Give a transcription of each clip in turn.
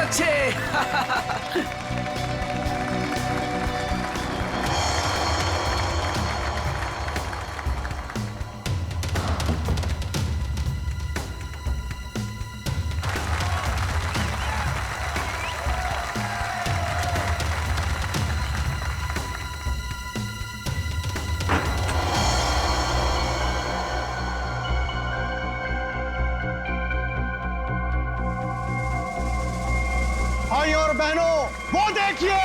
बच्चे। भाइयों और बहनों, वो देखिए,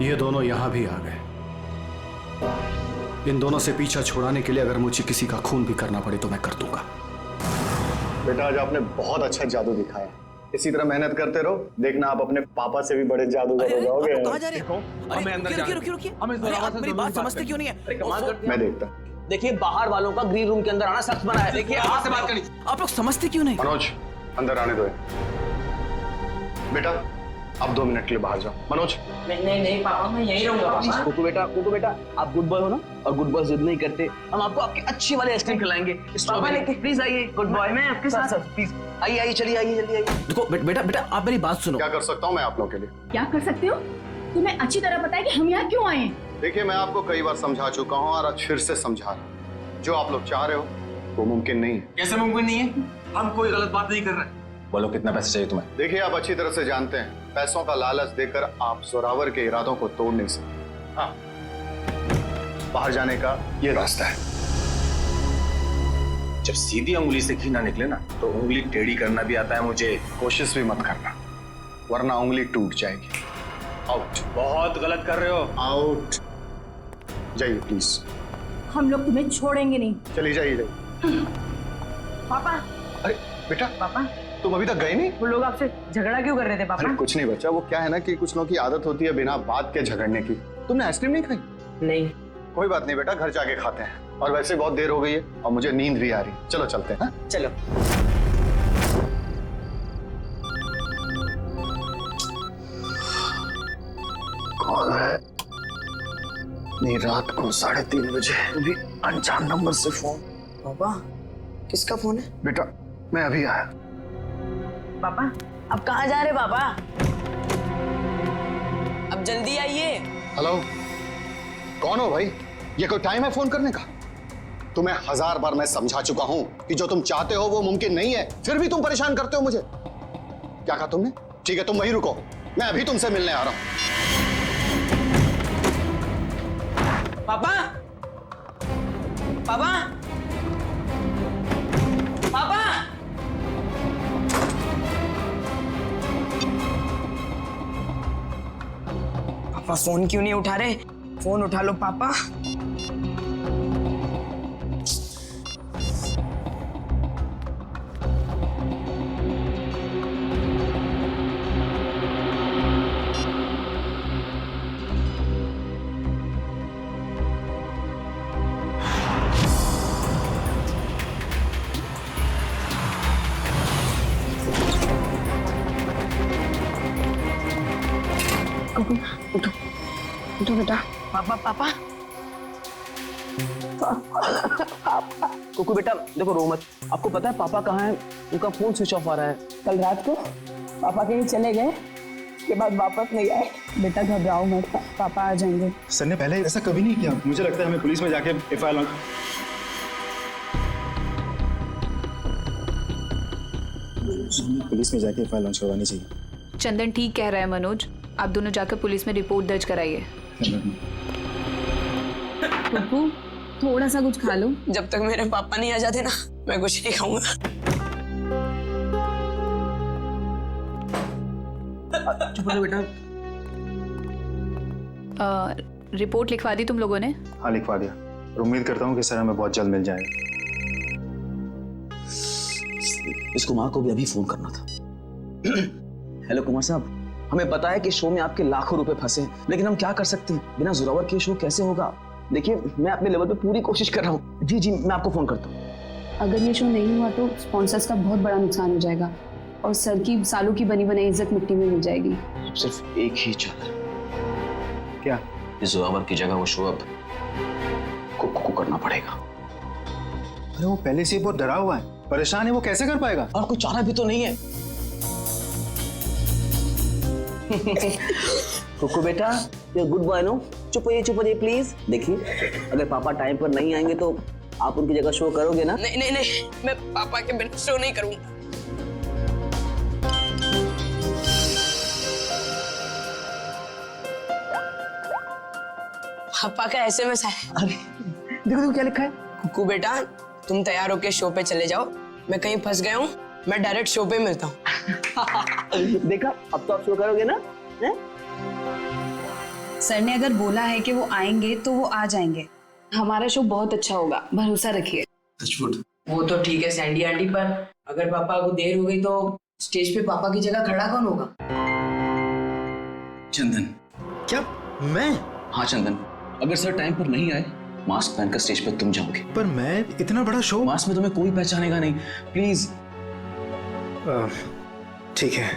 ये दोनों यहां भी आ गए। इन दोनों से पीछा छुड़ाने के लिए अगर मुझे किसी का खून भी करना पड़े तो मैं कर दूंगा। बेटा आज आपने बहुत अच्छा जादू दिखाया। इसी तरह मेहनत करते रहो, देखना आप अपने पापा से भी बड़े जादूगर हो जाओगे। कहाँ जा रहे हो? हमें अंदर जाना। रुकिए। हमें अरे, आप मेरी बात समझते क्यों नहीं है? अरे कमाल करते हैं। मैं देखता। देखिए बाहर वालों का ग्रीन रूम के अंदर आना सख्त मना है। देखिए आपसे बात करनी। आप लोग समझते क्यों नहीं? मनोज अंदर आने दो। बेटा अब 2 मिनट के लिए बाहर जाओ। मनोज नहीं पापा मैं यही रहूंगा पापा। कुकू बेटा आप गुड बॉय हो ना, और गुड बॉय जिद नहीं करते। हम आपको आपकी अच्छी वाली आइसक्रीम खिलाएंगे। प्लीज आइए गुड बॉय, मैं आपके साथ प्लीज आइए चलिए आइए जल्दी आइए। देखो बेटा आप मेरी बात सुनो। क्या कर सकता हूँ मैं आप लोगों के लिए? क्या कर सकते हो? तुम्हें अच्छी तरह पता है कि हम यहाँ क्यों आए हैं। देखिए मैं आपको कई बार समझा चुका हूँ और आज फिर से समझा रहा हूँ। जो आप लोग चाह रहे हो वो मुमकिन नहीं है। कैसे मुमकिन नहीं है? हम कोई गलत बात नहीं कर रहे। बोलो कितना पैसा चाहिए तुम्हें? देखिए आप अच्छी तरह से जानते हैं पैसों का लालच देकर आप जोरावर के इरादों को तोड़ नहीं सकते। हाँ, बाहर जाने का ये रास्ता है। जब सीधी उंगली से घी ना निकले ना तो उंगली टेढ़ी करना भी आता है मुझे। कोशिश भी मत करना वरना उंगली टूट जाएगी। आउट। बहुत गलत कर रहे हो। आउट। जाइए प्लीज। हम लोग तुम्हें छोड़ेंगे नहीं। चलिए जाइए। पापा अरे बेटा पापा तुम अभी तक गए नहीं? वो लोग आपसे झगड़ा क्यों कर रहे थे पापा? अरे कुछ नहीं बच्चा, वो क्या है ना कि कुछ लोगों की आदत होती है बिना बात के झगड़ने की। तुमने आइसक्रीम नहीं खाई? नहीं। कोई बात नहीं बेटा, घर जाके खाते हैं। और वैसे बहुत देर हो गई है और मुझे नींद भी आ रही है। चलो चलते हैं। चलो। कौन है? नहीं, रात को 3:30 बजे भी अनजान नंबर से फोन। पापा किसका फोन है? बेटा मैं अभी आया। पापा अब कहाँ जा रहे पापा? अब जल्दी आइए। हेलो, कौन हो भाई? ये कोई टाइम है फोन करने का? तुम्हें 1000 बार मैं समझा चुका हूं कि जो तुम चाहते हो वो मुमकिन नहीं है, फिर भी तुम परेशान करते हो मुझे। क्या कहा तुमने? ठीक है तुम वहीं रुको, मैं अभी तुमसे मिलने आ रहा हूं। पापा पापा पापा पापा फोन क्यों नहीं उठा रहे? फोन उठा लो पापा। उठो बेटा। पापा पापा कुकू बेटा देखो रो मत। आपको पता है पापा कहाँ हैं? उनका फोन स्विच ऑफ आ रहा है। कल रात को पापा कहीं चले गए, उसके बाद वापस नहीं आए। बेटा घबराओ मत, पापा आ जाएंगे। सर ने पहले ऐसा कभी नहीं किया। मुझे लगता है हमें पुलिस में जाके एफआईआर लॉन्च। पुलिस में जाके एफआईआर लॉन्च करवानी चाहिए। चंदन ठीक कह रहा है मनोज, आप दोनों जाकर पुलिस में रिपोर्ट दर्ज कराइए। पप्पू थोड़ा सा कुछ खा लो। जब तक मेरे पापा नहीं आ जाते ना मैं कुछ नहीं खाऊंगा। चुप रहो बेटा। रिपोर्ट लिखवा दी तुम लोगों ने? हाँ लिखवा दिया और उम्मीद करता हूँ कि सर हमें बहुत जल्द मिल जाएगा। इस कुमार को भी अभी फोन करना था। हेलो कुमार साहब, हमें पता है कि शो में आपके लाखों रुपए फंसे हैं, लेकिन हम क्या कर सकते हैं? बिना जोरावर के शो कैसे होगा? देखिए, मैं अपने लेवल पे पूरी कोशिश कर रहा हूँ। जी जी, मैं आपको फोन करता हूँ। अगर ये शो नहीं हुआ तो स्पॉन्सर्स का बहुत बड़ा नुकसान हो जाएगा और सर की सालों की बनी बनाई इज्जत मिट्टी में मिल जाएगी। अब सिर्फ एक ही चाल। क्या? इस जोरावर की जगह वो शो अब कुकू को करना पड़ेगा। अरे वो पहले से ही बहुत डरा हुआ है, परेशान है, वो कैसे कर पाएगा? और कोई चारा भी तो नहीं है। कुकू बेटा, ये गुड बॉय नो, चुप होइए प्लीज। देखिए, अगर पापा टाइम पर नहीं आएंगे तो आप उनकी जगह शो करोगे ना? नहीं नहीं नहीं, मैं पापा के बिना शो नहीं करूंगा। पापा का एसएमएस है। अरे देखो क्या लिखा है। कुकू बेटा, तुम तैयार होके शो पे चले जाओ, मैं कहीं फंस गया हूँ, मैं डायरेक्ट शो पे मिलता हूँ। देखा, अब तो आप शो करोगे ना? है? सर ने अगर बोला है कि वो आएंगे तो वो आ जाएंगे। हमारा शो बहुत अच्छा होगा, भरोसा रखिए। वो तो ठीक है सैंडी आंटी, पर अगर पापा को देर हो गई तो स्टेज पे पापा की जगह खड़ा कौन होगा? चंदन। क्या? मैं? हाँ चंदन, अगर सर टाइम पर नहीं आए, मास्क पहनकर स्टेज पर तुम जाओगे। पर मैं इतना बड़ा शो। मास्क में तुम्हें कोई पहचानेगा नहीं, प्लीज। ठीक है।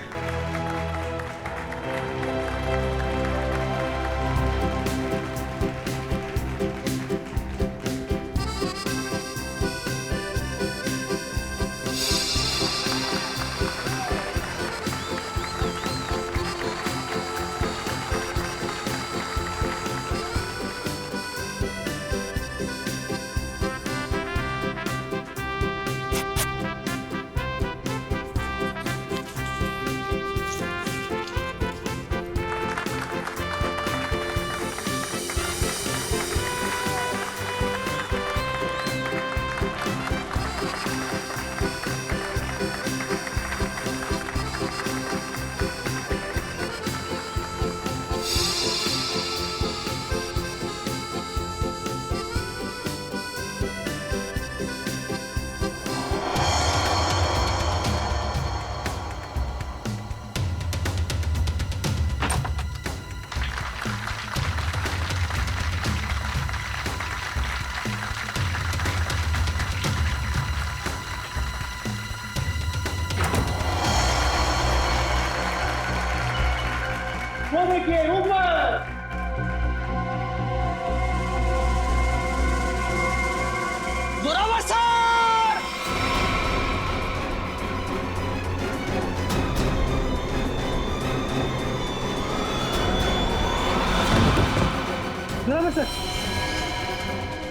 Zorawar sir!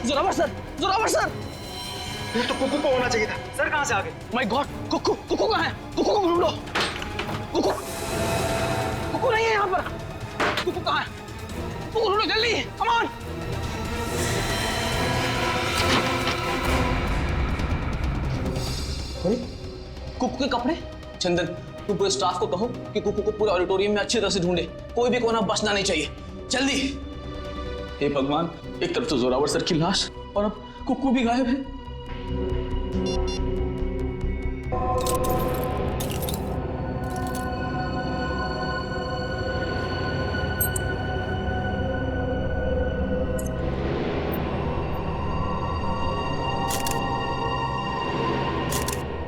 Zorawar sir, Zorawar sir! ये तो कुकू को होना चाहिए था। सर कहाँ से आ गए? माय गॉड, कुकू कहाँ है? कुकू को ढूंढो। कुकू नहीं है यहाँ पर। कुकू कहाँ है? कुकू ढूंढो जल्दी, कम ऑन। अरे कुकू के कपड़े। चंदन, तुम पूरे स्टाफ को कहो कि कुकू को पूरे ऑडिटोरियम में अच्छी तरह से ढूंढे, कोई भी कोना बचना नहीं चाहिए, जल्दी। हे भगवान, एक तरफ तो जोरावर सर की लाश और अब कुकू भी गायब है।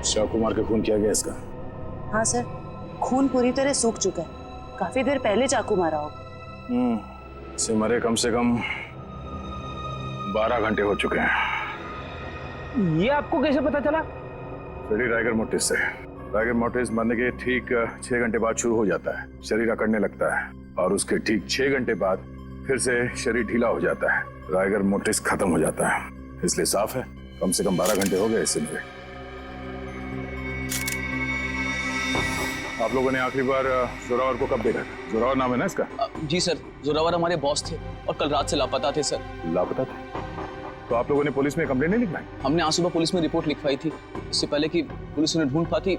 चाकू मार के खून किया गया इसका। हाँ सर, खून पूरी तरह सूख चुका है, काफी देर पहले चाकू मारा होगा। इसे मरे कम से कम 12 घंटे हो चुके हैं। ये आपको कैसे पता चला? फ्रेडी राइगर मोर्टिस से। राइगर मोर्टिस मरने के ठीक 6 घंटे बाद शुरू हो जाता है, शरीर अकड़ने लगता है और उसके ठीक 6 घंटे बाद फिर से शरीर ढीला हो जाता है, राइगर मोर्टिस खत्म हो जाता है। इसलिए साफ है, कम से कम 12 घंटे हो गए इसे मरे। आप लोगों ने आखिरी बार जोरावर को कब देखा था? जोरावर नाम है ना इसका? जी सर, जोरावर हमारे बॉस थे और कल रात से लापता थे सर। लापता थे? तो आप लोगों ने पुलिस में कंप्लेंट नहीं लिखवाई? हमने आज सुबह पुलिस में रिपोर्ट लिखवाई थी, इससे पहले कि पुलिस उन्हें ढूंढ पाती।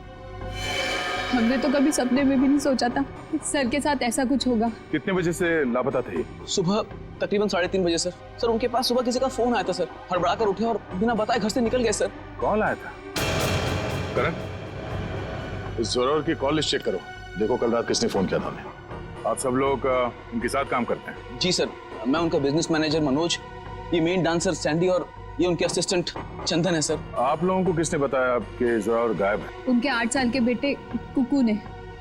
हमने तो कभी सपने में भी नहीं सोचा था कि सर के साथ ऐसा कुछ होगा। कितने बजे से लापता थे? सुबह तकरीबन 3:30 बजे सर। सर उनके पास सुबह किसी का फोन आया था सर, हड़बड़ा कर उठे और बिना बताए घर से निकल गए सर। कौन आया था? करण, इस जोरावर की कॉल लिस्ट चेक करो, देखो कल रात किसने फोन किया था हमें। आप सब लोग उनके साथ काम करते हैं? जी सर, मैं उनका बिजनेस मैनेजर मनोज, ये मेन डांसर सैंडी और ये उनके असिस्टेंट चंदन है सर। आप लोगों को किसने बताया आपके जोरावर गायब है? उनके 8 साल के बेटे कुकू ने।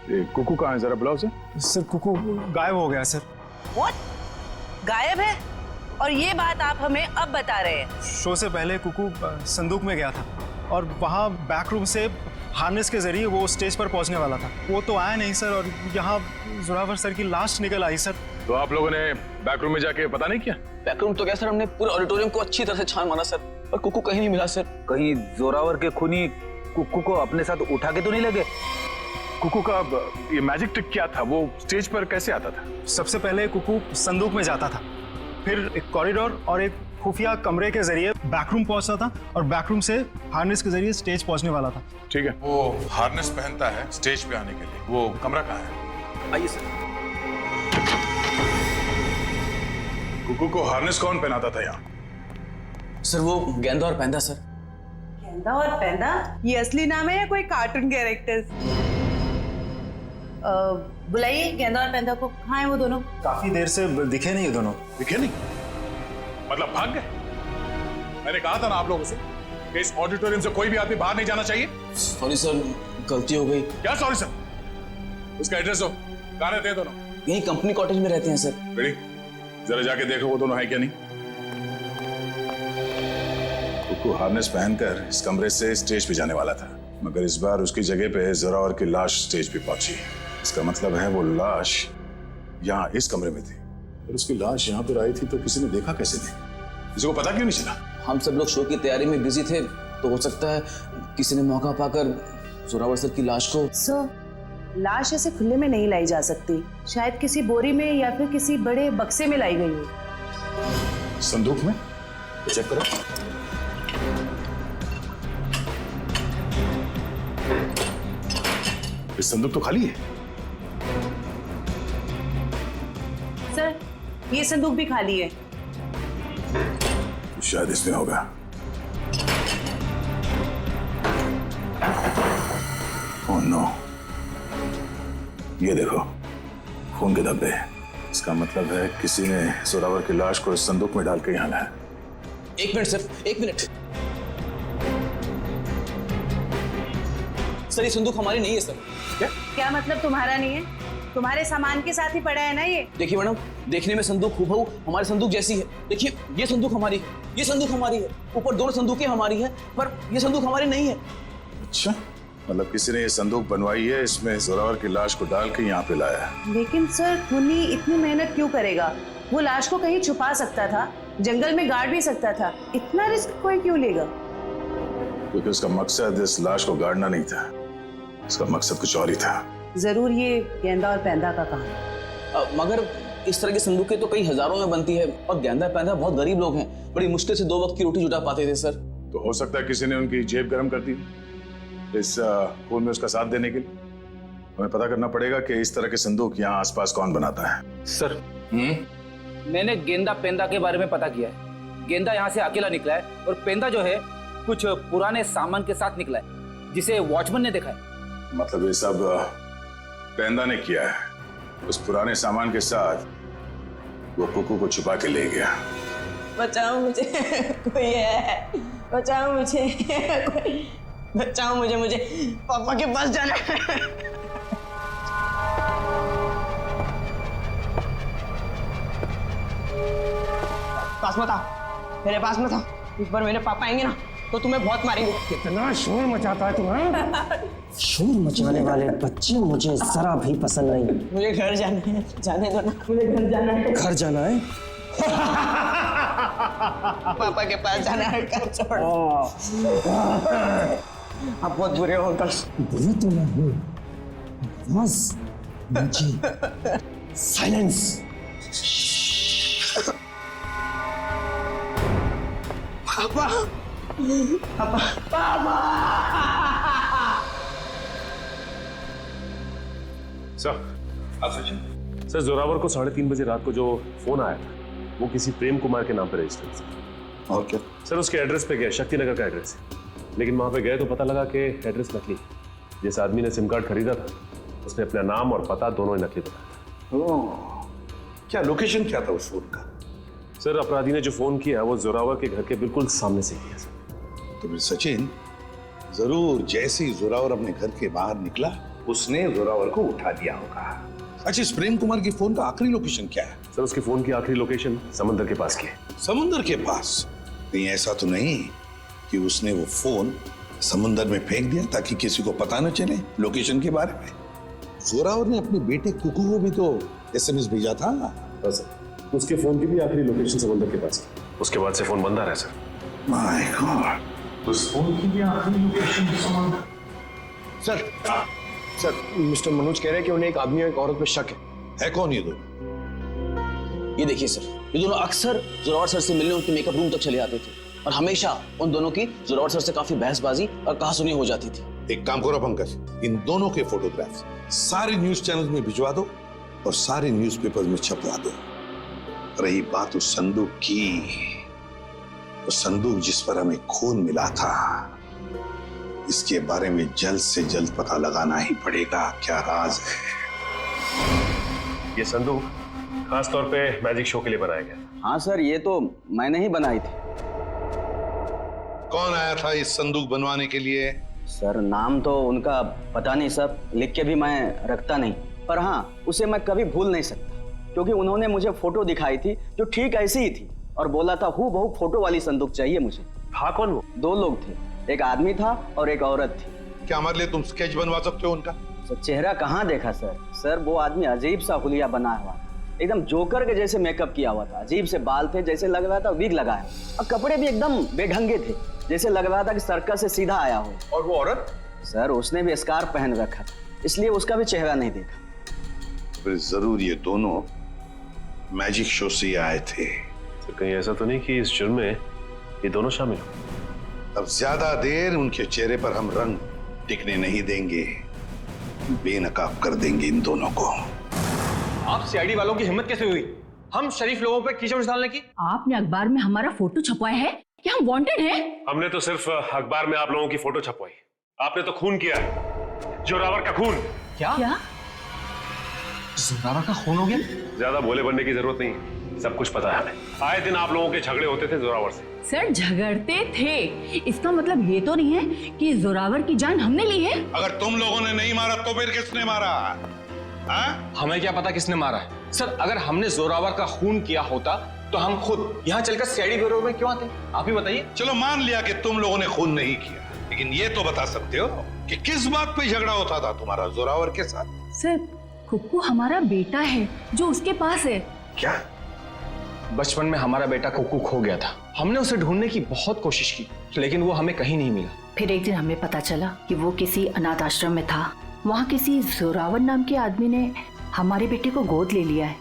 ये कुकू कहाँ है, जरा बुलाओ उसे। सर कुकू गायब हो गया सर। व्हाट? गायब है? और ये बात आप हमें अब बता रहे हैं? शो से पहले कुकू संदूक में गया था और वहाँ बैक रूम से हार्नेस के जरिए वो स्टेज पर पहुंचने वाला था। वो तो आया नहीं सर, और यहाँ जोरावर सर की लाश निकल आई सर। तो आप लोगों ने बैक रूम में जाके पता नहीं किया? बैकरूम तो क्या सर, हमने पूरे ऑडिटोरियम को अच्छी तरह से छान मारा सर, पर कुकू कहीं नहीं मिला सर। कहीं जोरावर के खूनी कुकू को अपने साथ उठा के तो नहीं लगे? कुकू का ये मैजिक ट्रिक क्या था? वो स्टेज पर कैसे आता था? सबसे पहले कुकू संदूक में जाता था, फिर एक कॉरिडोर और एक खुफिया कमरे के जरिए बैकरूम पहुंचता था, और बैकरूम से हार्नेस के जरिए स्टेज पहुंचने वाला था। ठीक है। वो हार्नेस पहनता है स्टेज पे आने के लिए, वो कमरा कहाँ है? आइए सर। कुकू को हार्नेस कौन पहनाता था यहाँ? सर वो गेंदा और पैंदा सर। गेंदा और पैंदा? ये असली नाम है या कोई कार्टून कैरेक्टर्स? बुलाइए गेंदा और पैंदा को। कहाँ है वो दोनों? काफी देर से दिखे नहीं दोनों। दिखे नहीं? मतलब भाग गए? मैंने कहा था ना आप लोगों से कि इस ऑडिटोरियम से कोई भी आदमी बाहर नहीं जाना चाहिए। सॉरी सर, गलती हो गई। क्या सॉरी सर? उसका एड्रेस दो, कहाँ रहते हैं दोनों? यही कंपनी कॉटेज में रहते हैं सर। रेडी, जरा जाके देखो वो दोनों है क्या नहीं। कुकू हार्नेस पहनकर इस कमरे से स्टेज पे जाने वाला था, मगर इस बार उसकी जगह पे जोरावर की लाश स्टेज पे पहुंची। इसका मतलब है वो लाश यहाँ इस कमरे में थी, और उसकी लाश यहाँ पर आई थी तो किसी ने देखा कैसे नहीं? किसी को पता क्यों नहीं चला? हम सब लोग शो की तैयारी में बिजी थे, तो हो सकता है किसी ने मौका पाकर जोरावर सर की लाश को। सर, लाश ऐसे खुले में नहीं लाई जा सकती, शायद किसी बोरी में या फिर किसी बड़े बक्से में लाई गई हो। संदूक में? चेक करो। इस संदूक तो खाली है। सर, ये संदूक भी खाली है। शायद इसमें होगा। ओह नो, ये देखो खून के धब्बे। इसका मतलब है किसी ने जोरावर की लाश को इस संदूक में डाल के यहाँ लाया। एक मिनट सर, एक मिनट। सर ये संदूक हमारी नहीं है सर। क्या मतलब तुम्हारा नहीं है? तुम्हारे सामान के साथ ही पड़ा है ना ये। देखिए मैडम, देखने में संदूक हूबहू हमारे संदूक जैसी है। देखिए ये संदूक हमारी है, ये संदूक हमारी है, ऊपर दोनों संदूकें हमारी है, पर ये संदूक हमारी नहीं है। अच्छा, मतलब किसी ने ये संदूक बनवाई है, इसमें जोरावर की लाश को डाल के यहाँ पे लाया है। लेकिन सर, खूनी इतनी मेहनत क्यों करेगा? वो लाश को कहीं छुपा सकता था, जंगल में गाड़ भी सकता था। इतना रिस्क कोई क्यों लेगा? क्योंकि उसका मकसद इस लाश को गाड़ना नहीं था, उसका मकसद कुछ और ही था। जरूर ये गेंदा और पैंदा का काम है। मगर इस तरह की संदूकें तो कई हजारों में बनती है, और गेंदा पैंदा बहुत गरीब लोग हैं, बड़ी मुश्किल से 2 वक्त की रोटी जुटा पाते थे सर। तो हो सकता है किसी ने उनकी जेब गर्म कर दी इस खून में उसका साथ देने के लिए। हमें पता करना पड़ेगा कि इस तरह के संदूक यहाँ आसपास कौन बनाता है। सर, मैंने गेंदा पेंदा के बारे में पता किया है। गेंदा यहाँ से अकेला निकला है, और पेंदा जो है कुछ पुराने सामान के साथ निकला है, जिसे वॉचमैन ने देखा है। मतलब ये सब पेंदा ने किया है। उस पुराने सामान के साथ वो कुकू को छुपा के ले गया। बचाओ मुझे, कोई है, बचाओ मुझे, बचाओ मुझे, मुझे पापा के पास जाना है। पास मत आओ, मेरे पास मत आओ। इस बार मेरे पापा आएंगे ना तो तुम्हें बहुत मारेंगे। कितना शोर मचाता है तुम्हें? शोर मचाने वाले बच्चे मुझे जरा भी पसंद नहीं। मुझे घर जाना है, जाने दो ना, मुझे घर जाना है। घर जाना है? पापा के पास जाना है, घर छोड़ो। आप बहुत बुरे हो अंकल। बुरे तो मैं हूँ, बस मुझे साइलेंस। पापा, पापा, पापा। सर, जोरावर को 3:30 बजे रात को जो फोन आया था वो किसी प्रेम कुमार के नाम पर रजिस्टर्ड था। और क्या? सर उसके एड्रेस पे गया, शक्तिनगर का एड्रेस है, लेकिन वहां पे गए तो पता लगा कि एड्रेस नकली। जिस आदमी ने सिम कार्ड खरीदा था उसने अपना नाम और पता दोनों ही नकली बताया था। क्या लोकेशन क्या था उस फोन का? सर अपराधी ने जो फोन किया वो जोरावर के घर के बिल्कुल सामने से किया सर। तो फिर सचिन जरूर जैसे ही जोरावर अपने घर के बाहर निकला उसने जोरावर को उठा दिया होगा। अच्छा, इस प्रेम कुमार की फोन का आखिरी लोकेशन क्या है? सर उसके फोन की आखिरी लोकेशन समंदर के पास की है। समुंदर के पास? कहीं ऐसा तो नहीं कि उसने वो फोन समुंदर में फेंक दिया ताकि किसी को पता न चले लोकेशन के बारे में? जोरावर ने अपने बेटे कुकू को भी तो SMS भेजा था। सर उसके फोन की भी आखिरी लोकेशन समंदर के पास की। उसके बाद से फोन बंद आ रहा है सर। माय गॉड, उस फोन की भी आखिरी लोकेशन समंदर। सर मिस्टर मनोज कह रहे हैं कि उन्हें एक आदमी और एक औरत पे शक है कौन ये दो? ये देखिए सर, ये दोनों अक्सर जोरावर सर से मिलने उनके मेकअप रूम तक चले आते थे और हमेशा उन दोनों की जोरावर सर से काफी बहसबाजी और कहासुनी हो जाती थी। एक काम करो पंकज, इन दोनों के फोटोग्राफ्स सारे न्यूज चैनल में भिजवा दो और सारे न्यूज़पेपर में छपवा दो। रही बात उस संदूक की, वो संदूक जिस पर हमें खून मिला था, इसके बारे में जल्द से जल्द पता लगाना ही पड़ेगा। क्या राज है? ये संदूक खास तौर पे मैजिक शो के लिए बनाया गया। हाँ सर, ये तो मैंने ही बनाई थी। कौन आया था इस संदूक बनवाने के लिए? सर नाम तो उनका पता नहीं सर, लिख के भी मैं रखता नहीं, पर हाँ उसे मैं कभी भूल नहीं सकता क्योंकि उन्होंने मुझे फोटो दिखाई थी जो ठीक ऐसी ही थी और बोला था हूबहू फोटो वाली संदूक चाहिए मुझे। था कौन वो? 2 लोग थे, एक आदमी था और एक औरत थी। क्या हमारे लिए तुम स्केच बनवा सकते हो उनका? सर चेहरा कहाँ देखा सर? सर वो आदमी अजीब सा हुलिया बना हुआ था, एकदम जोकर के जैसे मेकअप किया हुआ था। अजीब से बाल थे, जैसे लग रहा था विग लगाया, और कपड़े भी एकदम बेढंगे थे, जैसे लग रहा था कि सर्कस से सीधा आया हो। और वो औरत? सर उसने भी स्कार्फ पहन रखा था, इसलिए उसका भी चेहरा नहीं देखा। फिर जरूर ये दोनों मैजिक शो से आए थे। तो कहीं ऐसा तो नहीं कि इस जुर्म में ये दोनों शामिल हो? अब ज्यादा देर उनके चेहरे पर हम रंग टिकने नहीं देंगे, बेनकाब कर देंगे इन दोनों को। आप सीआईडी वालों की हिम्मत कैसे हुई हम शरीफ लोगों पे कीचड़ डालने की? आपने अखबार में हमारा फोटो छपवाया है कि हम वांटेड हैं? हमने तो सिर्फ अखबार में आप लोगों की फोटो छपवाई, आपने तो खून किया, जोरावर का खून। क्या जोरावर का खून हो गया? ज्यादा भोले बनने की जरूरत नहीं, सब कुछ पता है हमें। आए दिन आप लोगों के झगड़े होते थे जोरावर से। सर झगड़ते थे, इसका मतलब ये तो नहीं है कि जोरावर की जान हमने ली है। अगर तुम लोगों ने नहीं मारा तो फिर किसने मारा? हमें क्या पता किसने मारा है? सर अगर हमने जोरावर का खून किया होता तो हम खुद यहाँ चलकर सीआईडी ब्यूरो में क्यों आते? आप ही बताइए। चलो मान लिया कि तुम लोगों ने खून नहीं किया, लेकिन ये तो बता सकते हो कि किस बात पे झगड़ा होता था तुम्हारा जोरावर के साथ? सर कुक्कू हमारा बेटा है जो उसके पास है। क्या? बचपन में हमारा बेटा कुक्कू खो गया था, हमने उसे ढूंढने की बहुत कोशिश की लेकिन वो हमें कहीं नहीं मिला। फिर एक दिन हमें पता चला कि वो किसी अनाथ आश्रम में था। वहाँ किसी जोरावर नाम के आदमी ने हमारे बेटे को गोद ले लिया है।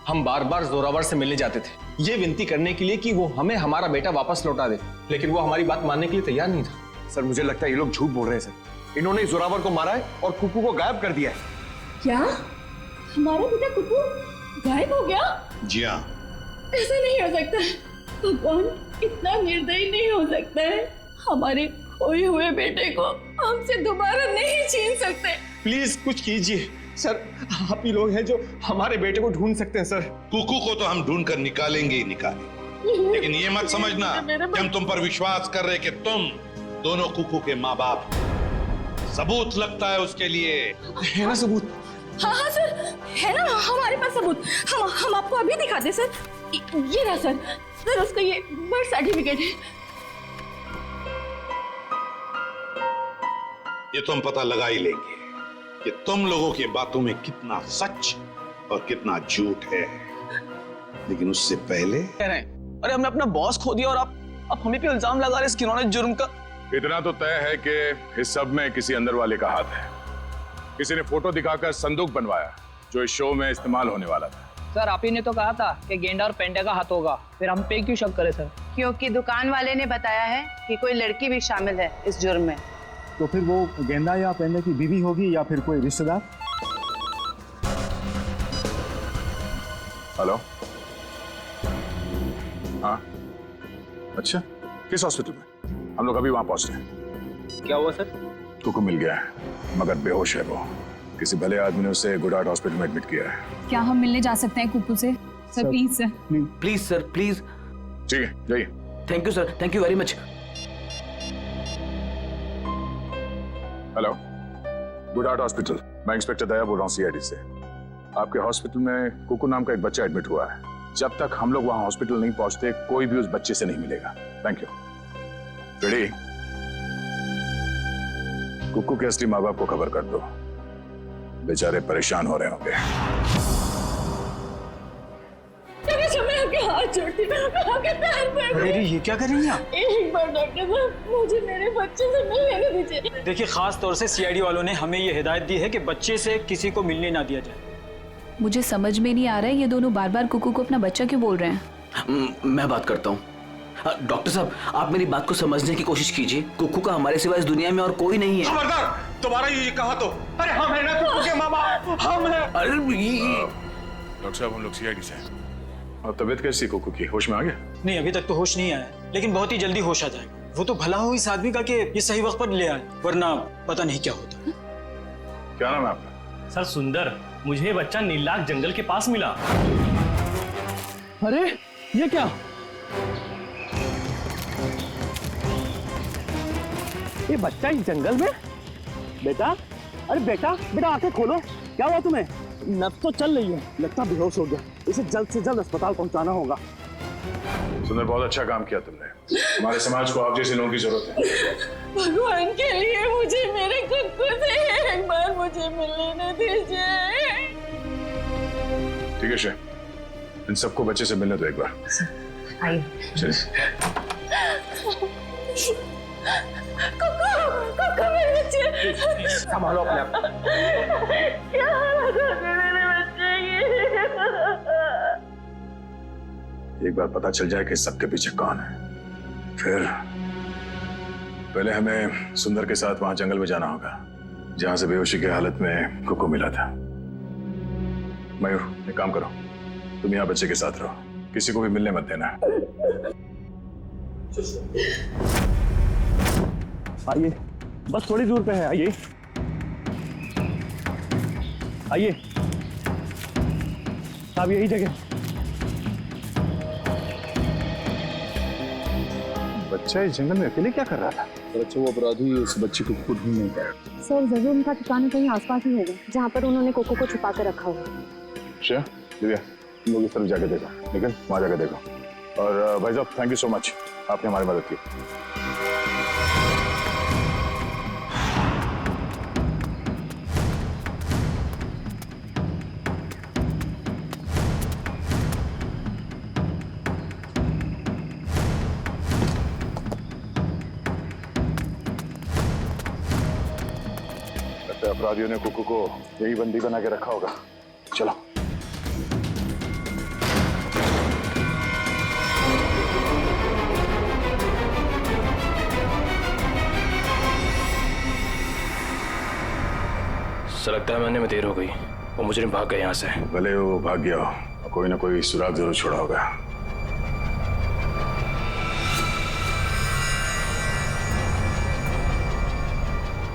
हम बार बार जोरावर से मिलने जाते थे ये विनती करने के लिए कि वो हमें हमारा बेटा वापस लौटा दे, लेकिन वो हमारी बात मानने के लिए तैयार नहीं था। सर मुझे लगता है ये लोग झूठ बोल रहे हैं सर। इन्होंने जोरावर को मारा है और कुक्कू को गायब कर दिया है। क्या हमारा बेटा कुक्कू गायब हो गया? जी हाँ। ऐसा नहीं हो सकता, भगवान इतना निर्दयी नहीं हो सकता है। हमारे खोए हुए बेटे को हमसे दोबारा नहीं छीन सकते। प्लीज कुछ कीजिए सर, आप ही लोग हैं जो हमारे बेटे को ढूंढ सकते हैं सर। कुकू को तो हम ढूंढ कर निकालेंगे ही निकालेंगे, लेकिन ये मत समझना कि हम तुम पर विश्वास कर रहे कि तुम दोनों कुकू के माँ बाप। सबूत लगता है उसके लिए। है ना सबूत? हाँ सर है ना हमारे पास सबूत। हम आपको अभी दिखाते सर। ये रहा सर उसका ये बर्थ सर्टिफिकेट है। ये तो हम पता लगा ही लेंगे कि तुम लोगों की बातों में कितना सच और कितना झूठ है, लेकिन उससे पहले कह रहे हैं अरे हमने अपना बॉस खो दिया और आप हमें पे इल्जाम लगा रहे हैं इस घिनौने जुर्म का। इतना तो तय है कि इस सब में किसी अंदर वाले का हाथ है। किसी ने फोटो दिखाकर संदूक बनवाया जो इस शो में इस्तेमाल होने वाला था। सर आप ही ने तो कहा था कि गेंडा और पेंडा का हाथ होगा, फिर हम पे क्यों शक करें सर? क्योंकि दुकान वाले ने बताया है कि कोई लड़की भी शामिल है इस जुर्म में। तो फिर वो गेंदा या पेंडा की बीवी होगी या फिर कोई रिश्तेदार। हेलो, हाँ अच्छा, किस हॉस्पिटल में? हम लोग अभी वहां पहुंच रहे हैं। क्या हुआ सर? कुकू मिल गया है मगर बेहोश है वो। किसी भले आदमी ने उसे गुड हार्ट हॉस्पिटल में एडमिट किया है। क्या हम मिलने जा सकते हैं कुकू से? Sir please sir. Please sir please. ठीक है जाइए। Thank you sir, thank you very much. Hello, good heart hospital, मैं इंस्पेक्टर दया बोल रहा हूँ सीआईडी से। आपके हॉस्पिटल में कुकू नाम का एक बच्चा एडमिट हुआ है। जब तक हम लोग वहां हॉस्पिटल नहीं पहुंचते कोई भी उस बच्चे से नहीं मिलेगा। Thank you. रेडी? कुकू के असली माँ बाप को खबर कर दो, बेचारे परेशान हो रहे होंगे। हाथ जोड़ती हूँ, आपके पैर पड़ गए। ये क्या कर रही हैं आप? एक बार डॉक्टर साहब मुझे मेरे बच्चे से मिलने दीजिए। देखिए, खास तौर से सीआईडी वालों ने हमें ये हिदायत दी है कि बच्चे से किसी को मिलने ना दिया जाए। मुझे समझ में नहीं आ रहा है ये दोनों बार बार कुकू को अपना बच्चा क्यों बोल रहे हैं। मैं बात करता हूँ। डॉक्टर साहब, आप मेरी बात को समझने की कोशिश कीजिए। कुकू का हमारे सिवा इस दुनिया में और कोई नहीं है। खबरदार, तुम्हारा ये कहा तो। अरे हम है ना कुकू के माँ बाप, हम है। अरे डॉक्टर साहब, हम लोग सीआईडी से हैं। और तबीयत कैसी कुकू की? होश में आ गया? नहीं, अभी तक तो होश नहीं आया, लेकिन बहुत ही जल्दी होश आ जाएगा। वो तो भला हो इस आदमी का कि ये सही वक्त पर ले आए, वरना पता नहीं क्या होता। क्या नाम है आपका? सर सुंदर, मुझे ये बच्चा नीलाख जंगल के पास मिला। अरे ये क्या? ये बच्चा इस जंगल में? बेटा, अरे बेटा बेटा आंखें खोलो, क्या हुआ तुम्हें? नब्ज तो चल रही है, लगता बेहोश हो गया। इसे जल्द से जल्द अस्पताल पहुंचाना होगा। सुंदर, बहुत अच्छा काम किया तुमने। हमारे समाज को आप जैसे लोगों की जरूरत है। भगवान के लिए मुझे मेरे कुकू से एक बार मुझे मिलने दीजिए। ठीक है शे, इन सबको बच्चे से मिलने दो एक बार। आइए। कुकू मेरे बच्चे। संभालो अपने आप। क्या मेरे बच्चे की? एक बार पता चल जाए कि सबके पीछे कौन है, फिर पहले हमें सुंदर के साथ वहां जंगल में जाना होगा जहां से बेहोशी की हालत में कुकू मिला था। मयूर, एक काम करो, तुम यहाँ बच्चे के साथ रहो, किसी को भी मिलने मत देना। आइए, बस थोड़ी दूर पे है, आइए आइए साहब, यही जगह। बच्चा इस जंगल में अकेले क्या कर रहा था? अच्छा, वो अपराधी उस बच्चे को ढूंढ नहीं पाया। सर जरूर उनका ठिकाना कहीं आसपास ही होगा जहाँ पर उन्होंने कोको को छुपा कर रखा होगा। श्रेया, दिव्या, तुम लोग इस तरफ जाके देखो, लेकिन वहां जाके देखो। और भाई साहब, थैंक यू सो मच, आपने हमारी मदद की। अपराधियों ने कुकू को यही बंदी बना के रखा होगा। चलो। सर लगता है मैंने में देर हो गई, वो मुजरिम भाग गए यहाँ से। भले वो भाग गया हो, कोई ना कोई सुराग जरूर छोड़ा होगा।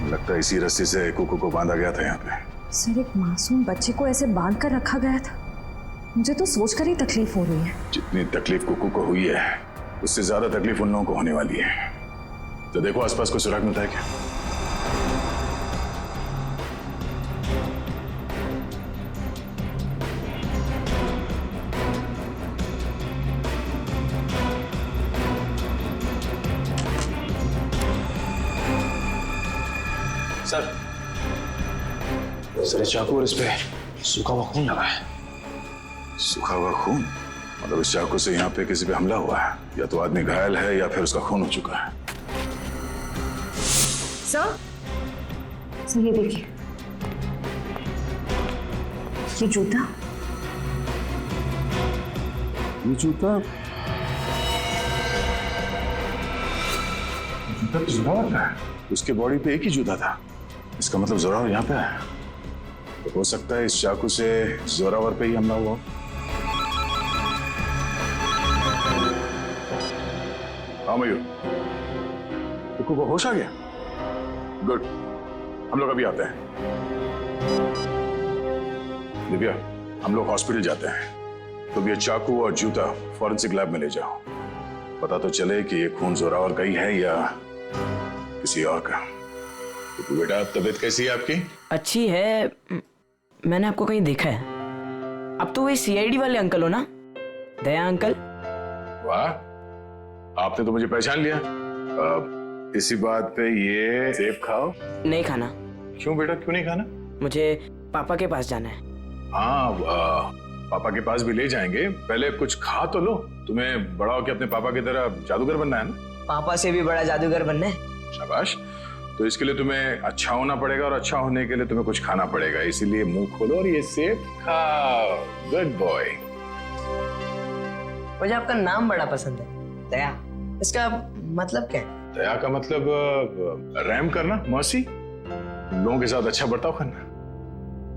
लगता है इसी रस्सी से कुकू को बांधा गया था यहाँ पे। सर, एक मासूम बच्चे को ऐसे बांध कर रखा गया था, मुझे तो सोचकर ही तकलीफ हो रही है। जितनी तकलीफ कुकू को हुई है उससे ज्यादा तकलीफ उन लोगों को होने वाली है। तो देखो आसपास कोई सुराग मिलता है क्या? सर इस चाकू और इस पे सूखा हुआ खून लगा है। सूखा हुआ खून? मतलब इस चाकू से यहाँ पे किसी पे हमला हुआ है, या तो आदमी घायल है या फिर उसका खून हो चुका है। सर, ये देखिए, ये जूता। ये जूता तो जोरावर का है। उसके बॉडी पे एक ही जूता था, इसका मतलब जोरावर यहाँ पे है। तो हो सकता है इस चाकू से जोरावर पे ही हमला हुआ। हाँ मयूर, कुकू को होश आ गया? गुड, हम लोग अभी आते हैं। दिव्या, हम लोग हॉस्पिटल जाते हैं। तुम ये चाकू और जूता फॉरेंसिक लैब में ले जाओ, पता तो चले कि ये खून जोरावर का ही है या किसी और का। तो बेटा, तबीयत कैसी है आपकी? अच्छी है। मैंने आपको कहीं देखा है। अब तो वही सीआईडी वाले अंकल हो ना, दया अंकल? वाह, आपने तो मुझे पहचान लिया। इसी बात पे ये सेब खाओ। नहीं खाना। क्यों बेटा, क्यों नहीं खाना? मुझे पापा के पास जाना है। हाँ, पापा के पास भी ले जाएंगे, पहले कुछ खा तो लो। तुम्हें बड़ा होकर अपने पापा की तरह जादूगर बनना है ना? पापा से भी बड़ा जादूगर बनना है। शाबाश। तो इसके लिए तुम्हें अच्छा होना पड़ेगा, और अच्छा होने के लिए तुम्हें कुछ खाना पड़ेगा। इसीलिए मुंह खोलो और ये सेब खाओ। Good boy. मुझे आपका नाम बड़ा पसंद है, दया। इसका मतलब क्या है? दया का मतलब रहम करना, मर्सी, लोगों के साथ अच्छा बर्ताव करना।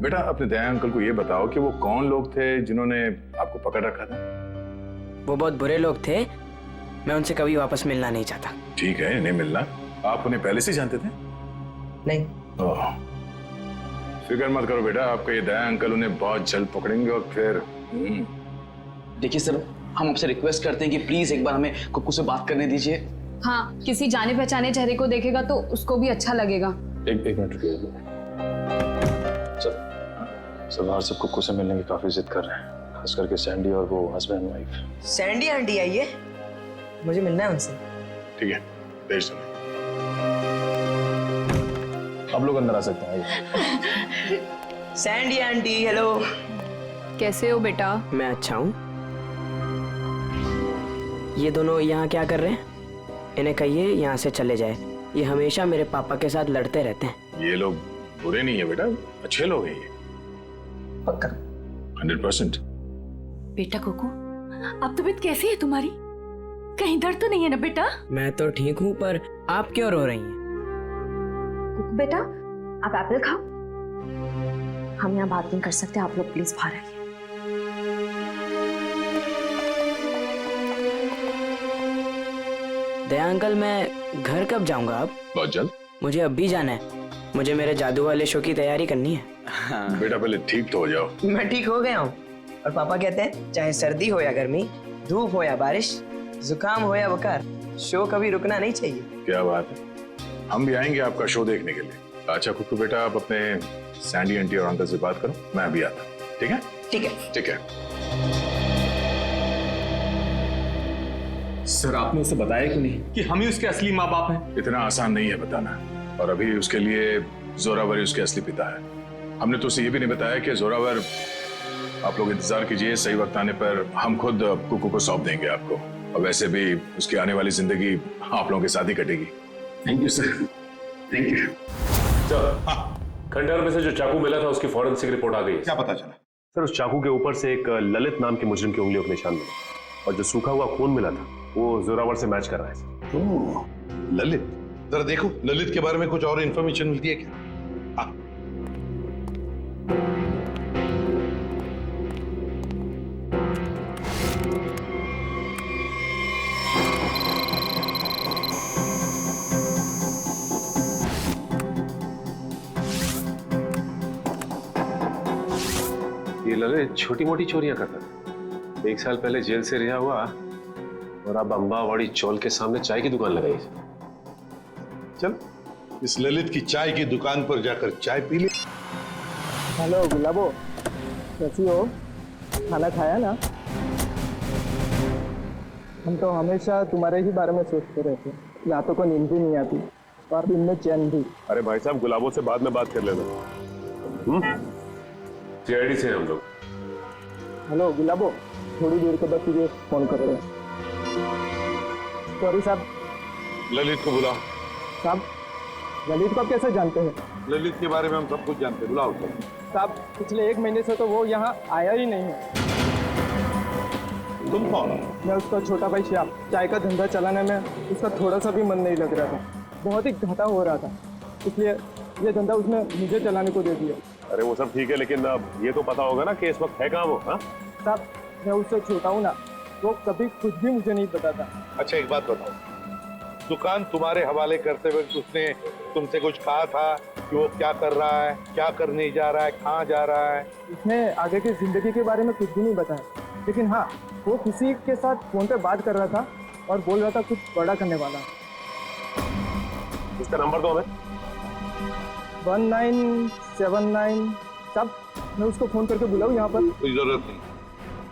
बेटा, अपने दया अंकल को ये बताओ कि वो कौन लोग थे जिन्होंने आपको पकड़ रखा था? वो बहुत बुरे लोग थे, मैं उनसे कभी वापस मिलना नहीं चाहता। ठीक है, नहीं मिलना। आप उन्हें पहले से जानते थे? नहीं। फिक्र मत करो बेटा, आपका ये दया अंकल उन्हें बहुत जल्द पकड़ेंगे और फिर देखिए सर, हम आपसे रिक्वेस्ट करते हैं कि प्लीज एक बार हमें कुक्कू से बात करने दीजिए। हाँ, किसी जाने पहचाने चेहरे को देखेगा तो उसको भी अच्छा लगेगा। एक मिनट रुकिए सर। सरदार सब कुक्कू से मिलने की काफी जिद कर रहे हैं, खास करके सैंडी और वो हस्बैंड वाइफ। सैंडी आंटी आई है, मुझे मिलना है उनसे। ठीक है, भेज दो। आप लोग अंदर आ सकते हैं। Sandy aunty, hello. कैसे हो बेटा? मैं अच्छा हूँ। ये दोनों यहाँ क्या कर रहे हैं? इन्हें कहिए यहाँ से चले जाए। ये हमेशा मेरे पापा के साथ लड़ते रहते हैं। ये लोग बुरे नहीं है बेटा, अच्छे लोग हैं ये। पक्का? 100%। बेटा कुकू, अब तबीयत कैसी है तुम्हारी? कहीं दर्द तो नहीं है ना बेटा? मैं तो ठीक हूँ, पर आप क्यों रो रही हैं? कुकू बेटा, आप एप्पल खाओ। हम यहाँ बात नहीं कर सकते, आप लोग प्लीज बाहर आइए। दया अंकल, मैं घर कब जाऊंगा अब? बहुत जल्द। मुझे अभी जाना है, मुझे मेरे जादू वाले शो की तैयारी करनी है। बेटा पहले ठीक तो हो जाओ। मैं ठीक हो गया हूँ, और पापा कहते हैं चाहे सर्दी हो या गर्मी, धूप हो या बारिश, जुकाम हो या बुखार, शो कभी रुकना नहीं चाहिए। क्या बात है, हम भी आएंगे आपका शो देखने के लिए। अच्छा कुक्कू बेटा, आप अपने सैंडी आंटी और अंकल से बात करो, मैं अभी आता हूँ। ठीक है? ठीक है। ठीक है। सर, आपने उसे बताया क्यों नहीं कि हम ही उसके असली माँ बाप हैं? इतना आसान नहीं है बताना, और अभी उसके लिए जोरावर ही उसके असली पिता है। हमने तो उसे ये भी नहीं बताया कि जोरावर, आप लोग इंतजार कीजिए, सही वक्त आने पर हम खुद कुकू को सौंप देंगे आपको। और वैसे भी उसकी आने वाली जिंदगी आप लोगों के साथ ही कटेगी। Thank you sir, thank you. खंडहर में से जो चाकू मिला था उसकी फॉरेंसिक रिपोर्ट आ गई। क्या पता चला? सर, उस चाकू के ऊपर से एक ललित नाम के मुजरिम की उंगलियों का निशान मिला, और जो सूखा हुआ खून मिला था वो जोरावर से मैच कर रहा है सर। ओह, ललित, जरा देखो ललित के बारे में कुछ और इन्फॉर्मेशन मिलती है क्या? ये ललित छोटी मोटी चोरियां करता था। 1 साल पहले जेल से रिहा हुआ, और अब अंबावाड़ी चौल के सामने चाय की दुकान लगाई। चल, इस ललित की चाय की दुकान पर जाकर चाय पी ले। हेलो गुलाबो, कैसी हो? खाना खाया ना? हम तो हमेशा तुम्हारे ही बारे में सोचते रहते हैं, रातों को नींद भी नहीं आती और दिन में चैन भी। अरे भाई साहब, गुलाबों से बाद में बात कर लेना। सीआईडी से हम लोग। हेलो गुलाबो, थोड़ी देर के बाद तुझे फोन कर रहे हैं। सॉरी साहब। ललित को बुलाओ। साहब, ललित को आप कैसे जानते हैं? ललित के बारे में हम सब कुछ जानते हैं, बुलाओ उसको। साहब, पिछले 1 महीने से तो वो यहाँ आया ही नहीं है। तुम कौन? मैं उसका छोटा भाई श्याम। चाय का धंधा चलाने में उसका थोड़ा सा भी मन नहीं लग रहा था, बहुत ही घाटा हो रहा था, इसलिए ये धंधा उसने मुझे चलाने को दे दिया। अरे वो सब ठीक है, लेकिन अब ये तो पता होगा ना कि इस वक्त है कहाँ वो? हाँ साहब, मैं उससे छोटा हूँ ना, वो कभी खुद भी मुझे नहीं बताता। अच्छा एक बात बताओ, दुकान तुम्हारे हवाले करते वक्त उसने तुमसे कुछ कहा था कि वो क्या कर रहा है, क्या करने जा रहा है, कहाँ जा रहा है? इसने आगे की जिंदगी के बारे में कुछ भी नहीं बताया, लेकिन हाँ वो किसी के साथ फोन पे बात कर रहा था और बोल रहा था कुछ बड़ा करने वाला। उसका नंबर दो हमें। 1979 सब मैं उसको फोन करके बुलाऊं यहाँ पर? कोई जरूरत नहीं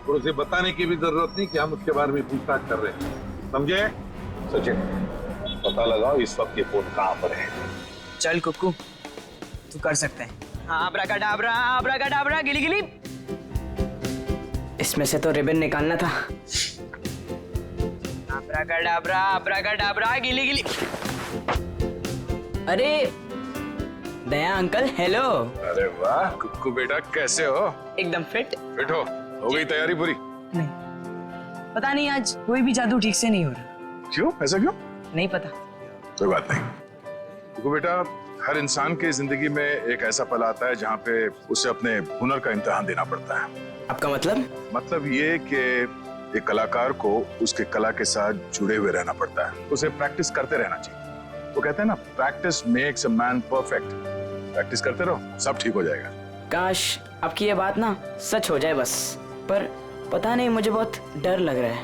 और उसे बताने की भी जरूरत नहीं कि हम उसके बारे में पूछताछ कर रहे हैं, समझे? सचिन, पता लगाओ इस वक्त ये फोन कहाँ पर है। चल कुक्कू, तू कर सकते हैं। हाँ, आब्राकाडाब्रा, गिली गिली। इसमें से तो रिबन निकालना था। आब्राकाडाब्रा, गिली गिली। अरे दया अंकल, हेलो। अरे वाह कुक्कू बेटा, कैसे हो? एकदम फिट हो गई तैयारी पूरी? नहीं, पता नहीं आज कोई भी जादू ठीक से नहीं हो रहा। क्यों? ऐसा क्यों? नहीं पता। कोई बात नहीं कुक्कू बेटा, हर इंसान की जिंदगी में एक ऐसा पल आता है जहाँ पे उसे अपने हुनर का इम्तिहान देना पड़ता है। आपका मतलब? मतलब ये कि एक कलाकार को उसके कला के साथ जुड़े हुए रहना पड़ता है, उसे प्रैक्टिस करते रहना चाहिए। वो कहते हैं ना, practice makes a man perfect. Practice करते रहो, सब ठीक हो जाएगा। काश आपकी ये बात ना सच हो जाए बस, पर पता नहीं मुझे बहुत डर लग रहा है।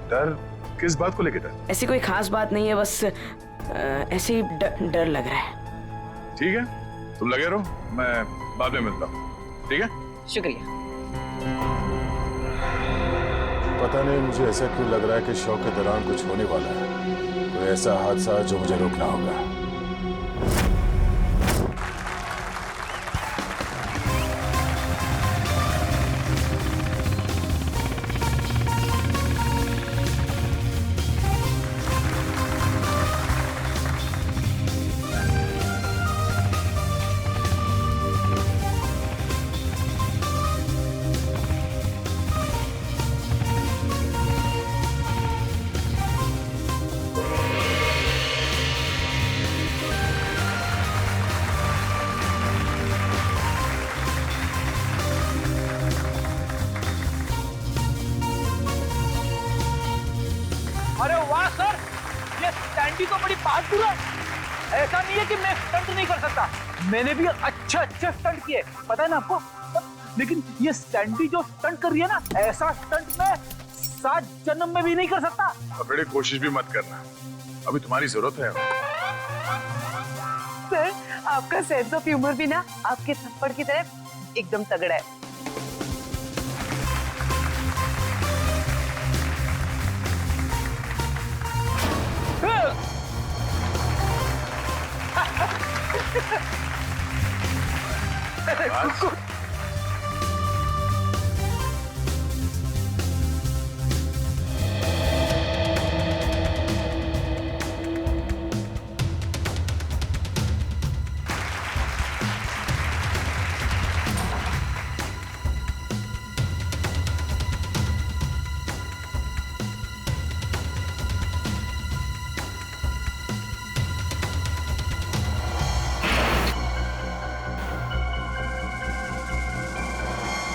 डर? किस बात को लेकर डर? ऐसी कोई खास बात नहीं है, बस ऐसे ही डर लग रहा है। ठीक है, तुम लगे रहो, मैं बाद में मिलता हूँ। ठीक है, शुक्रिया। पता नहीं मुझे ऐसा क्यों लग रहा है कि शो के दौरान कुछ होने वाला है, कोई ऐसा हादसा जो मुझे रोकना होगा। अरे वाह सर, ये सैंडी तो बड़ी बहादुर है। ऐसा नहीं है कि मैं स्टंट नहीं कर सकता, मैंने भी अच्छे स्टंट किए, पता है ना आपको। लेकिन ये सैंडी जो स्टंट कर रही है ना, ऐसा स्टंट मैं 7 जन्म में भी नहीं कर सकता। अब बेटे कोशिश भी मत करना, अभी तुम्हारी जरूरत है। सर, आपका सेंस ऑफ ह्यूमर भी ना आपके थप्पड़ की तरह एकदम तगड़ा है।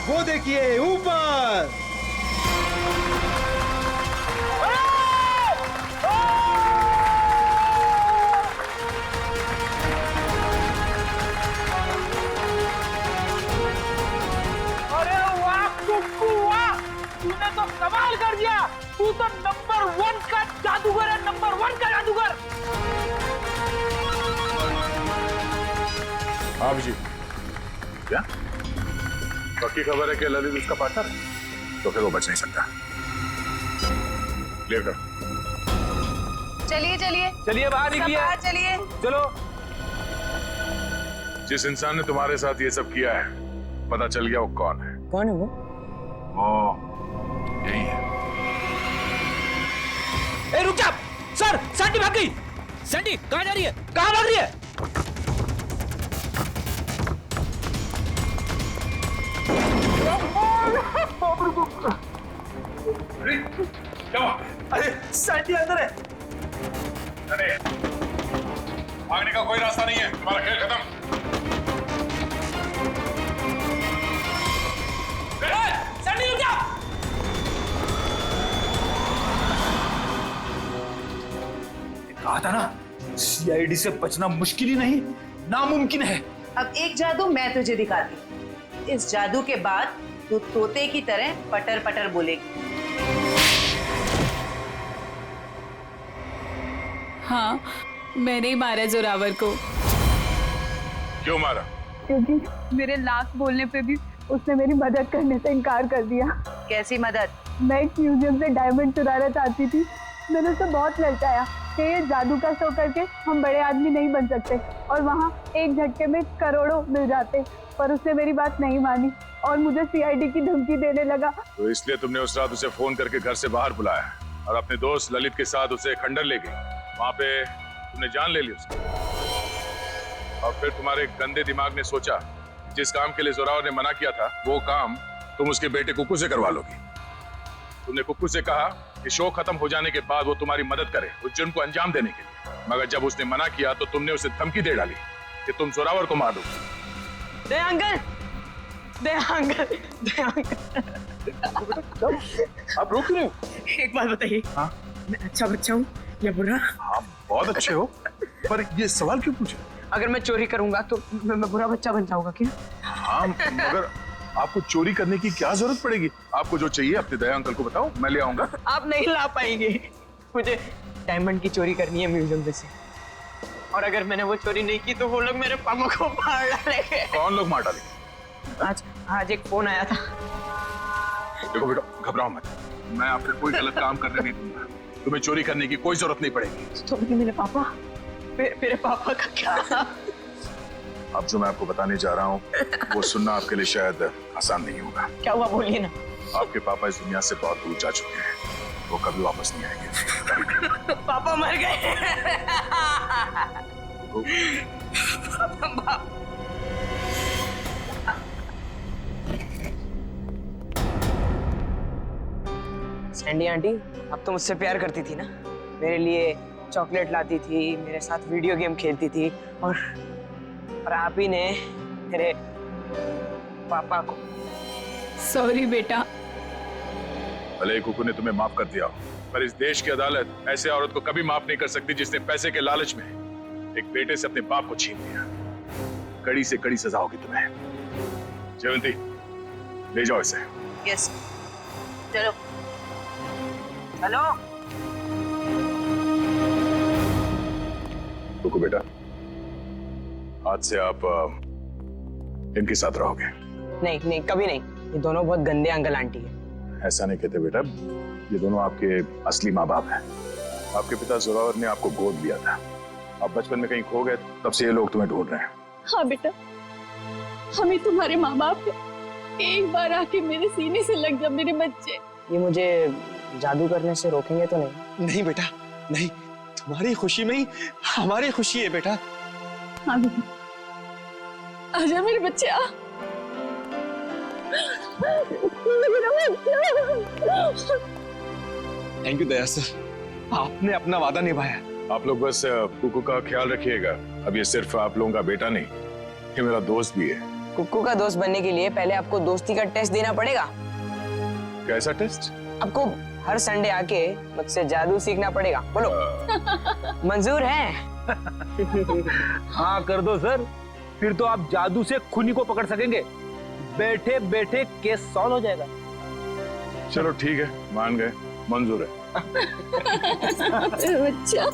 वो देखिए ऊपर। अरे वाह कुक्कू वाह, तूने तो कमाल कर दिया। तू तो नंबर 1 का जादूगर है, नंबर 1 का जादूगर। हाँ जी, क्या पक्की खबर है कि ललित उसका पार्टनर है? तो फिर वो बच नहीं सकता। क्लियर कर। चलिए चलिए चलिए बाहर निकलिए, बाहर चलिए। चलो। जिस इंसान ने तुम्हारे साथ ये सब किया है, पता चल गया वो कौन है? कौन है वो? यही है। ए रुक जा सर, सैंडी भाग गई। सैंडी कहाँ जा रही है, कहाँ भाग रही है? अरे सैंडी अंदर है। अरे भागने का कोई रास्ता नहीं है, तुम्हारा खेल खत्म। सैंडी रुक जा। कहा था ना, सीआईडी से बचना मुश्किल ही नहीं, नामुमकिन है। अब एक जादू मैं तुझे दिखाती हूँ। इस जादू के बाद तू तोते की तरह पटर पटर बोलेगी। हाँ, मैंने ही मारा जोरावर को। क्यों मारा? क्योंकि मेरे लास्ट बोलने पे भी उसने मेरी मदद करने से इनकार कर दिया। कैसी मदद? मैं एक म्यूजियम से डायमंड चुराना चाहती थी। मैंने उसे बहुत ललचाया कि ये जादू का शो करके हम बड़े आदमी नहीं बन सकते और वहाँ एक झटके में करोड़ों मिल जाते, पर उसने मेरी बात नहीं मानी और मुझे सीआईडी की धमकी देने लगा। तो इसलिए तुमने उस रात उसे फोन करके घर से बाहर बुलाया और अपने दोस्त ललित के साथ उसे खंडर ले गई। वहां पे तुमने जान ले ली उसकी और फिर तुम्हारे गंदे दिमाग ने सोचा जिस काम के लिए जोरावर ने मना किया था वो काम तुम उसके बेटे कुक्कू से करवा लोगी। तुमने कुक्कू से कहा कि शो खत्म हो जाने के बाद वो तुम्हारी मदद करे उस जुर्म को अंजाम देने के लिए, मगर जब उसने मना किया तो तुमने उसे धमकी दे डाली कि तुम जोरावर को मार दोगे। दे अंकल, दे अंकल, दे अंकल। आप रोक रहे हो? एक बात बताइए, हाँ? मैं अच्छा बच्चा हूँ या बुरा? आप बहुत अच्छे हो, पर ये सवाल क्यों पूछे? अगर मैं चोरी करूंगा तो मैं बुरा बच्चा बन जाऊंगा क्या? हाँ, मगर आपको चोरी करने की क्या जरूरत पड़ेगी? आपको जो चाहिए अपने दया अंकल को बताओ, मैं ले आऊंगा। आप नहीं ला पाएंगे। मुझे डायमंड की चोरी करनी है म्यूजियम में से, और अगर मैंने वो चोरी नहीं की तो वो लोग मेरे पापा को मार डालेंगे। कौन लोग मार डालेंगे? आज एक फोन आया था। देखो बेटा, घबराओ मत, मैं आपको कोई गलत काम करने नहीं दूंगा। तुम्हें चोरी करने की कोई जरूरत नहीं पड़ेगी। तो मेरे पापा, मेरे पापा का क्या? अब जो मैं आपको बताने जा रहा हूँ वो सुनना आपके लिए शायद आसान नहीं होगा। क्या हुआ, बोलिए ना। आपके पापा इस दुनिया से बहुत दूर जा चुके हैं, वो कभी वापस नहीं आएंगे। पापा मर गए। सैंडी आंटी, अब तो मुझसे प्यार करती थी ना, मेरे लिए चॉकलेट लाती थी, मेरे साथ वीडियो गेम खेलती थी, और आप ही ने मेरे पापा को। सॉरी बेटा। भले ही कुकू ने तुम्हें माफ कर दिया, पर इस देश की अदालत ऐसे औरत को कभी माफ नहीं कर सकती जिसने पैसे के लालच में एक बेटे से अपने बाप को छीन लिया। कड़ी से कड़ी सजा होगी तुम्हें। जयवंती, ले जाओ इसे। यस, चलो। हेलो कुकू बेटा, आज से आप इनके साथ रहोगे। नहीं नहीं, कभी नहीं। ये दोनों बहुत गंदे अंकल आंटी है। ऐसा नहीं कहते बेटा, ये दोनों आपके असली माँ बाप हैं। आपके पिता जोरावर ने आपको गोद लिया था, आप बचपन में कहीं खो गए, तब से ये लोग तुम्हें ढूंढ रहे हैं। हाँ बेटा, हमें तुम्हारे माँ बाप है। एक बार आके मेरे सीने से लग जा मेरे बच्चे। ये मुझे जादू करने से रोकेंगे तो नहीं? नहीं बेटा, नहीं, तुम्हारी खुशी में ही हमारी खुशी है बेटा। हाँ बेटा, आजा मेरे बच्चे, आ। थैंक यू दया सर, आपने अपना वादा निभाया। आप लोग बस कुकू का ख्याल रखिएगा। अब ये सिर्फ आप लोगों का बेटा नहीं, ये मेरा दोस्त भी है। कुक्कू का दोस्त बनने के लिए पहले आपको दोस्ती का टेस्ट देना पड़ेगा। कैसा टेस्ट? आपको हर संडे आके मुझसे जादू सीखना पड़ेगा। बोलो, मंजूर है? हाँ कर दो सर, फिर तो आप जादू से खूनी को पकड़ सकेंगे। बैठे बैठे केस सॉल्व हो जाएगा। चलो ठीक है, मान गए, मंजूर है। बच्चा।